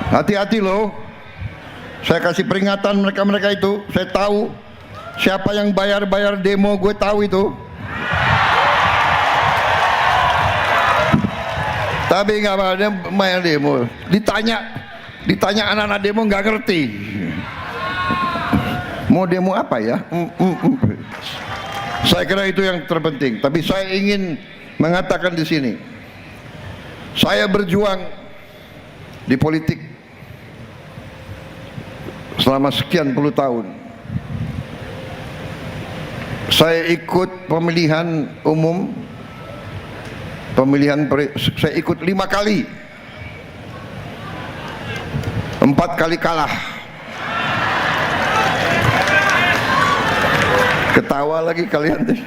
Hati-hati loh. Saya kasih peringatan mereka-mereka itu. Saya tahu siapa yang bayar demo, gue tahu itu. Tapi nggak ada bayar demo. Ditanya anak-anak demo nggak ngerti. Mau demo apa ya? Saya kira itu yang terpenting. Tapi saya ingin mengatakan di sini, saya berjuang di politik selama sekian puluh tahun. Saya ikut pemilihan umum, saya ikut 5 kali, 4 kali kalah. Ketawa lagi kalian deh.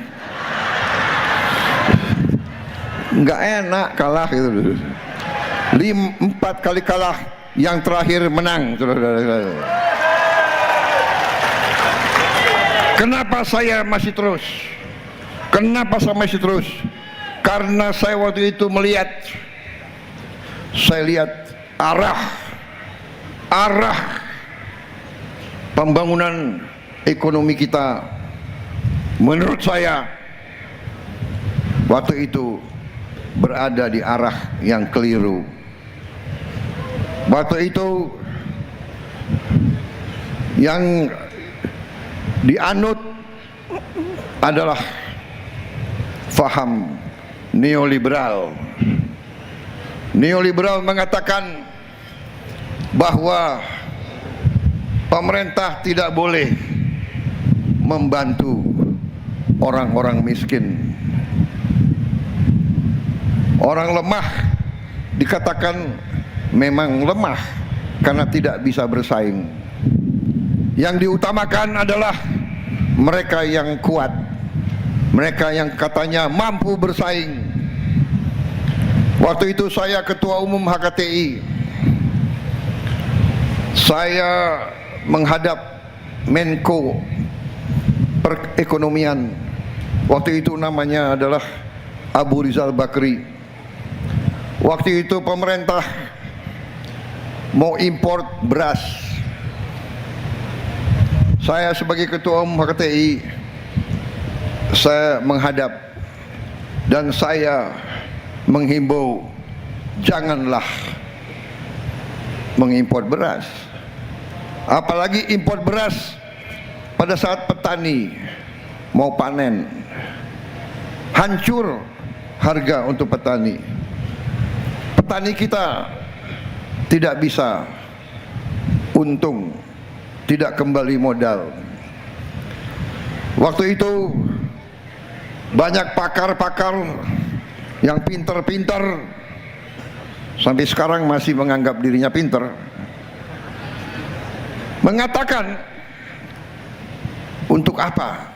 Nggak enak kalah gitu. 4 kali kalah, yang terakhir menang. Kenapa saya masih terus? Kenapa saya masih terus? Karena saya waktu itu saya lihat arah pembangunan ekonomi kita, menurut saya waktu itu berada di arah yang keliru. Waktu itu yang dianut adalah faham neoliberal. Neoliberal mengatakan bahwa pemerintah tidak boleh membantu orang-orang miskin. Orang lemah dikatakan memang lemah karena tidak bisa bersaing. Yang diutamakan adalah mereka yang kuat, mereka yang katanya mampu bersaing. Waktu itu saya ketua umum HKTI. Saya menghadap Menko Perekonomian. Waktu itu namanya adalah Abu Rizal Bakri. Waktu itu pemerintah mau import beras. Saya sebagai ketua umum HKTI, saya menghadap dan saya menghimbau, janganlah mengimpor beras. Apalagi impor beras pada saat petani mau panen. Hancur harga untuk petani. Petani kita tidak bisa untung, tidak kembali modal. Waktu itu banyak pakar-pakar yang pinter-pinter, sampai sekarang masih menganggap dirinya pinter, mengatakan, untuk apa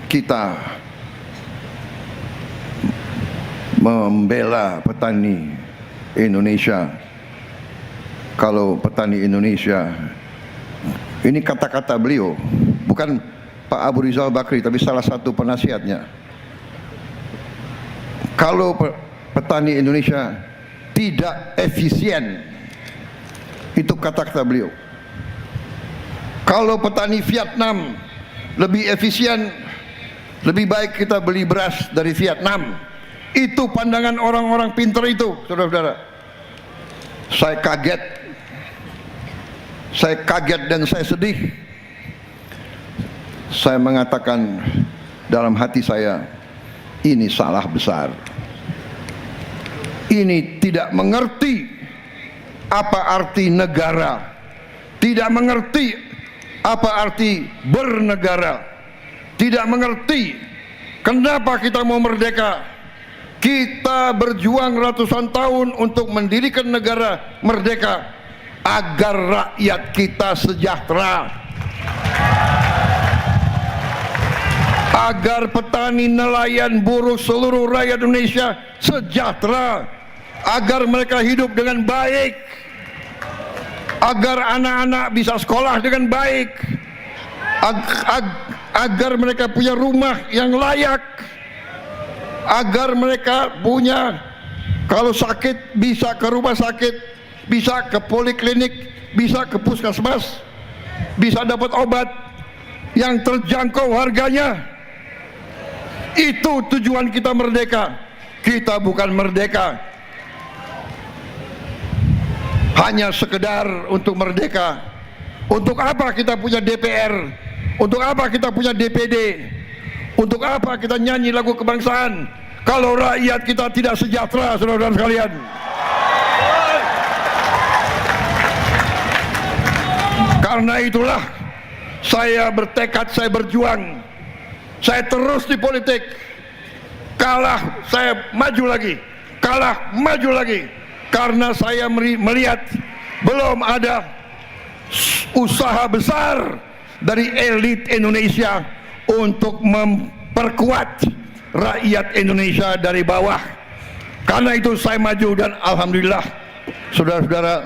kita membela petani Indonesia kalau petani Indonesia, ini kata-kata beliau, bukan Pak Abu Rizal Bakri tapi salah satu penasihatnya, kalau petani Indonesia tidak efisien, itu kata-kata beliau. Kalau petani Vietnam lebih efisien, lebih baik kita beli beras dari Vietnam. Itu pandangan orang-orang pintar itu, saudara-saudara. Saya kaget dan saya sedih. Saya mengatakan dalam hati saya, ini salah besar. Ini tidak mengerti apa arti negara, tidak mengerti apa arti bernegara, tidak mengerti kenapa kita mau merdeka. Kita berjuang ratusan tahun untuk mendirikan negara merdeka agar rakyat kita sejahtera, agar petani, nelayan, buruh, seluruh rakyat Indonesia sejahtera, agar mereka hidup dengan baik, agar anak-anak bisa sekolah dengan baik, agar mereka punya rumah yang layak, agar mereka punya, kalau sakit bisa ke rumah sakit bisa ke poliklinik, bisa ke puskesmas, bisa dapat obat yang terjangkau harganya. Itu tujuan kita merdeka. Kita bukan merdeka hanya sekedar untuk merdeka. Untuk apa kita punya DPR? Untuk apa kita punya DPD? Untuk apa kita nyanyi lagu kebangsaan kalau rakyat kita tidak sejahtera, saudara-saudara sekalian? Karena itulah saya bertekad, saya berjuang, saya terus di politik. Kalah, saya maju lagi. Kalah, maju lagi. Karena saya melihat belum ada usaha besar dari elit Indonesia untuk memperkuat rakyat Indonesia dari bawah. Karena itu saya maju, dan alhamdulillah saudara-saudara,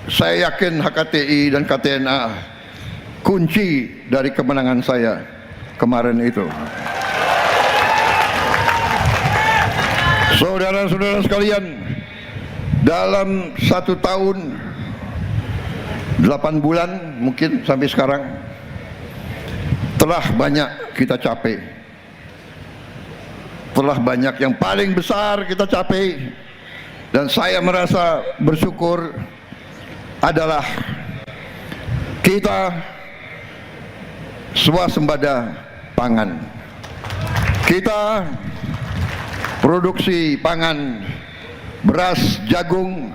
saya yakin HKTI dan KTNA kunci dari kemenangan saya kemarin itu. Saudara-saudara sekalian, dalam 1 tahun 8 bulan mungkin sampai sekarang telah banyak kita capai, telah banyak yang paling besar kita capai, dan saya merasa bersyukur adalah kita swasembada pangan. Kita produksi pangan, beras, jagung,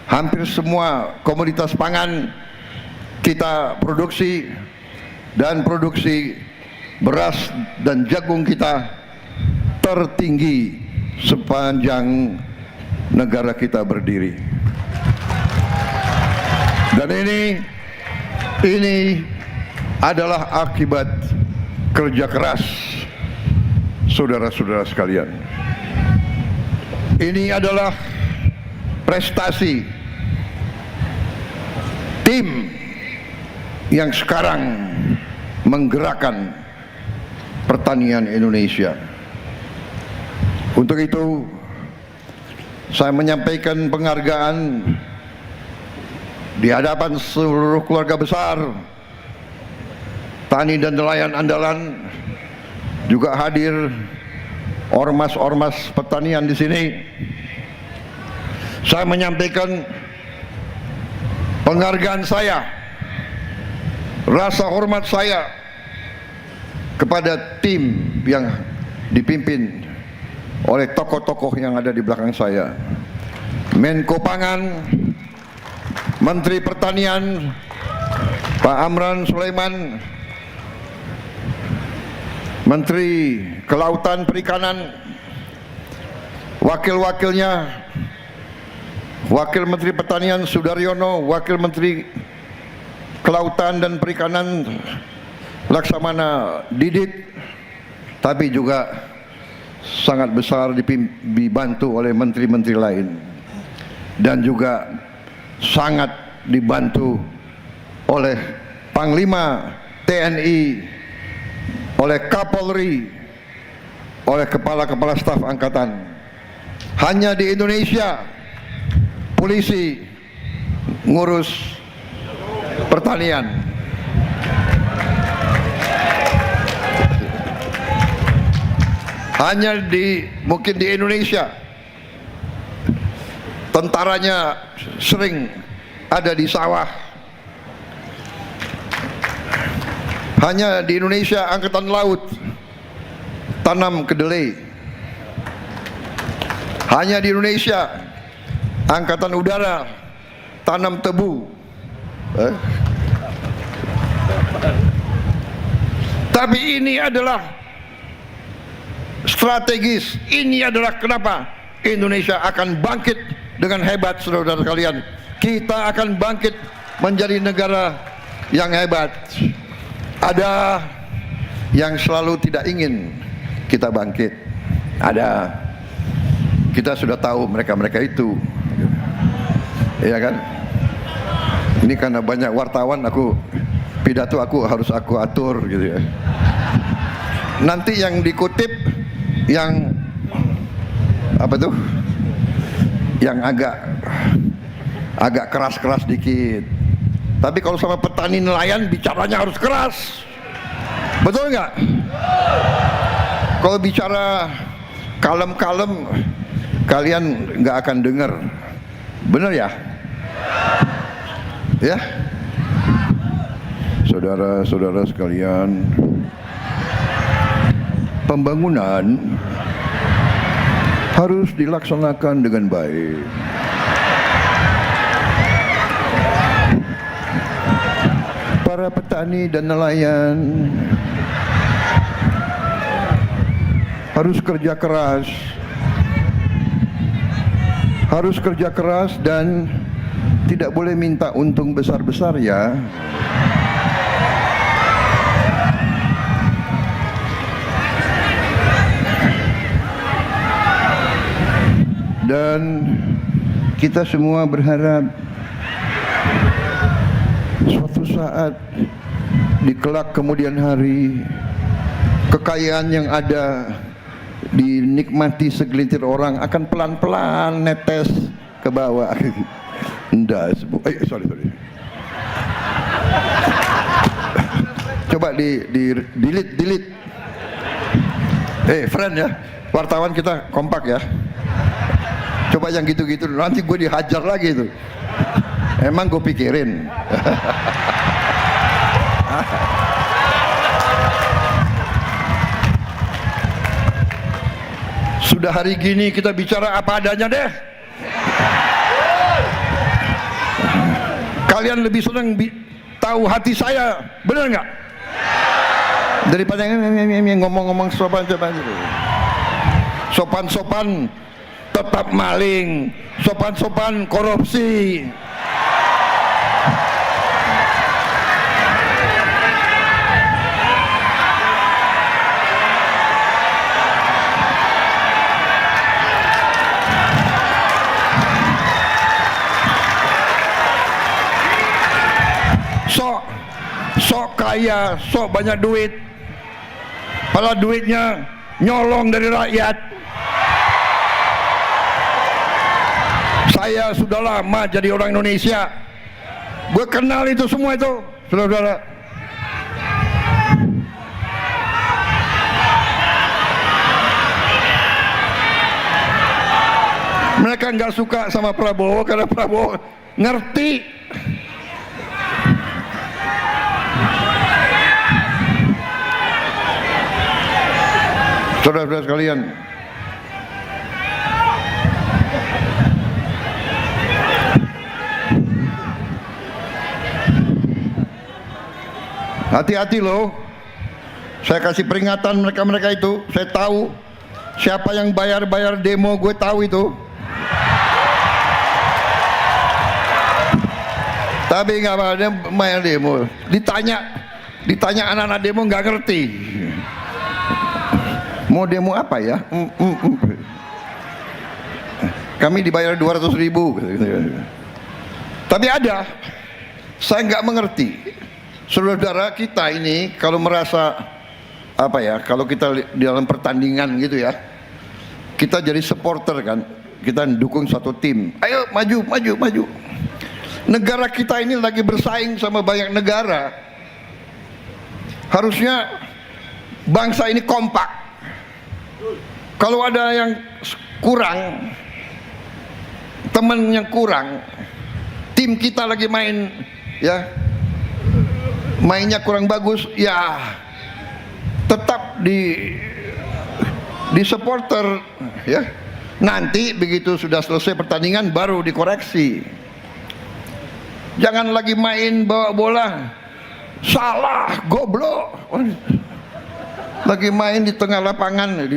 hampir semua komoditas pangan kita produksi, dan produksi beras dan jagung kita tertinggi sepanjang negara kita berdiri. Dan ini adalah akibat kerja keras saudara-saudara sekalian. Ini adalah prestasi tim yang sekarang menggerakkan pertanian Indonesia. Untuk itu saya menyampaikan penghargaan di hadapan seluruh keluarga besar tani dan nelayan andalan, juga hadir ormas-ormas pertanian di sini. Saya menyampaikan penghargaan saya, rasa hormat saya kepada tim yang dipimpin oleh tokoh-tokoh yang ada di belakang saya. Menko Pangan, Menteri Pertanian Pak Amran Sulaiman, Menteri Kelautan Perikanan, wakil-wakilnya, Wakil Menteri Pertanian Sudaryono, Wakil Menteri Kelautan dan Perikanan Laksamana Didit, tapi juga sangat besar dibantu oleh menteri-menteri lain, dan juga sangat dibantu oleh Panglima TNI, oleh Kapolri, oleh kepala-kepala staf angkatan. Hanya di Indonesia polisi ngurus pertanian. Hanya mungkin di Indonesia tentaranya sering ada di sawah. Hanya di Indonesia angkatan laut tanam kedelai. Hanya di Indonesia angkatan udara tanam tebu. Tapi ini adalah strategis. Ini adalah kenapa Indonesia akan bangkit dengan hebat, saudara-saudara sekalian. Kita akan bangkit menjadi negara yang hebat. Ada yang selalu tidak ingin kita bangkit. Ada. Kita sudah tahu mereka-mereka itu. Iya kan? Ini karena banyak wartawan, pidato harus aku atur gitu ya. Nanti yang dikutip yang apa tuh? Yang agak agak keras-keras dikit. Tapi kalau sama petani nelayan bicaranya harus keras. Betul nggak? Kalau bicara kalem-kalem, kalian nggak akan dengar. Bener ya? Ya? Saudara-saudara sekalian, pembangunan harus dilaksanakan dengan baik. Para petani dan nelayan harus kerja keras dan tidak boleh minta untung besar-besar ya. Dan kita semua berharap suatu saat di kelak kemudian hari, kekayaan yang ada dinikmati segelintir orang akan pelan-pelan netes ke bawah. Enggak, sorry. Coba delete. Friend ya, wartawan kita kompak ya. Coba yang gitu-gitu, nanti gue dihajar lagi tuh. Emang gue pikirin. Sudah hari gini kita bicara apa adanya deh. Kalian lebih senang tahu hati saya, benar nggak? Daripada ngomong-ngomong sopan-sopan gitu. Sopan-sopan tetap maling, sopan-sopan korupsi. Sok kaya, sok banyak duit, padahal duitnya nyolong dari rakyat. Saya sudah lama jadi orang Indonesia, gue kenal itu semua itu, saudara-saudara. Mereka nggak suka sama Prabowo karena Prabowo ngerti. Saudara-saudara sekalian, hati-hati loh. Saya kasih peringatan mereka itu. Saya tahu siapa yang bayar demo, gue tahu itu. Tapi nggak apa, dia bayar demo. Ditanya anak-anak demo nggak ngerti. Mau demo apa ya? Kami dibayar 200.000. Tapi ada, saya nggak mengerti. Saudara-saudara kita ini kalau merasa apa ya? Kalau kita di dalam pertandingan gitu ya, kita jadi supporter kan, kita dukung satu tim. Ayo maju. Negara kita ini lagi bersaing sama banyak negara. Harusnya bangsa ini kompak. Kalau ada yang kurang, teman yang kurang, tim kita lagi main ya, mainnya kurang bagus, ya tetap di supporter ya. Nanti begitu sudah selesai pertandingan baru dikoreksi. Jangan lagi main bawa bola salah, goblok. Lagi main di tengah lapangan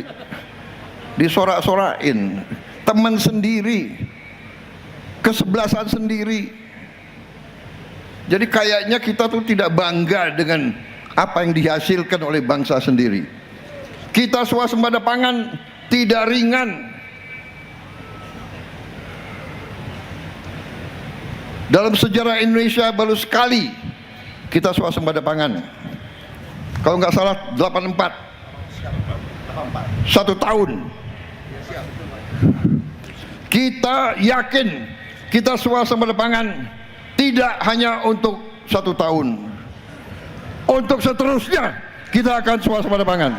disorak-sorakin, teman sendiri, kesebelasan sendiri. Jadi kayaknya kita tuh tidak bangga dengan apa yang dihasilkan oleh bangsa sendiri. Kita swasembada pangan tidak ringan. Dalam sejarah Indonesia baru sekali kita swasembada pangan. Kalau nggak salah 84, 1 tahun. Kita yakin kita swasembada pangan tidak hanya untuk 1 tahun, untuk seterusnya kita akan swasembada pangan.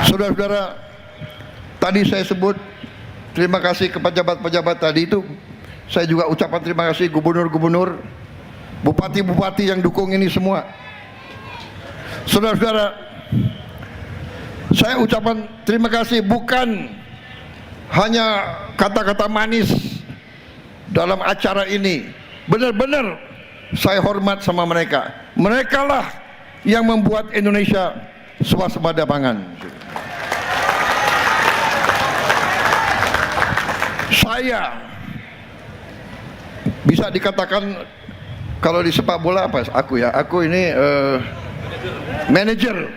Saudara-saudara, tadi saya sebut terima kasih ke pejabat-pejabat tadi itu. Saya juga ucapkan terima kasih gubernur-gubernur, bupati-bupati yang dukung ini semua. Saudara-saudara, saya ucapkan terima kasih bukan hanya kata-kata manis dalam acara ini. Benar-benar saya hormat sama mereka. Mereka lah yang membuat Indonesia swasembada pangan. Saya bisa dikatakan kalau di sepak bola apa? Aku ini manajer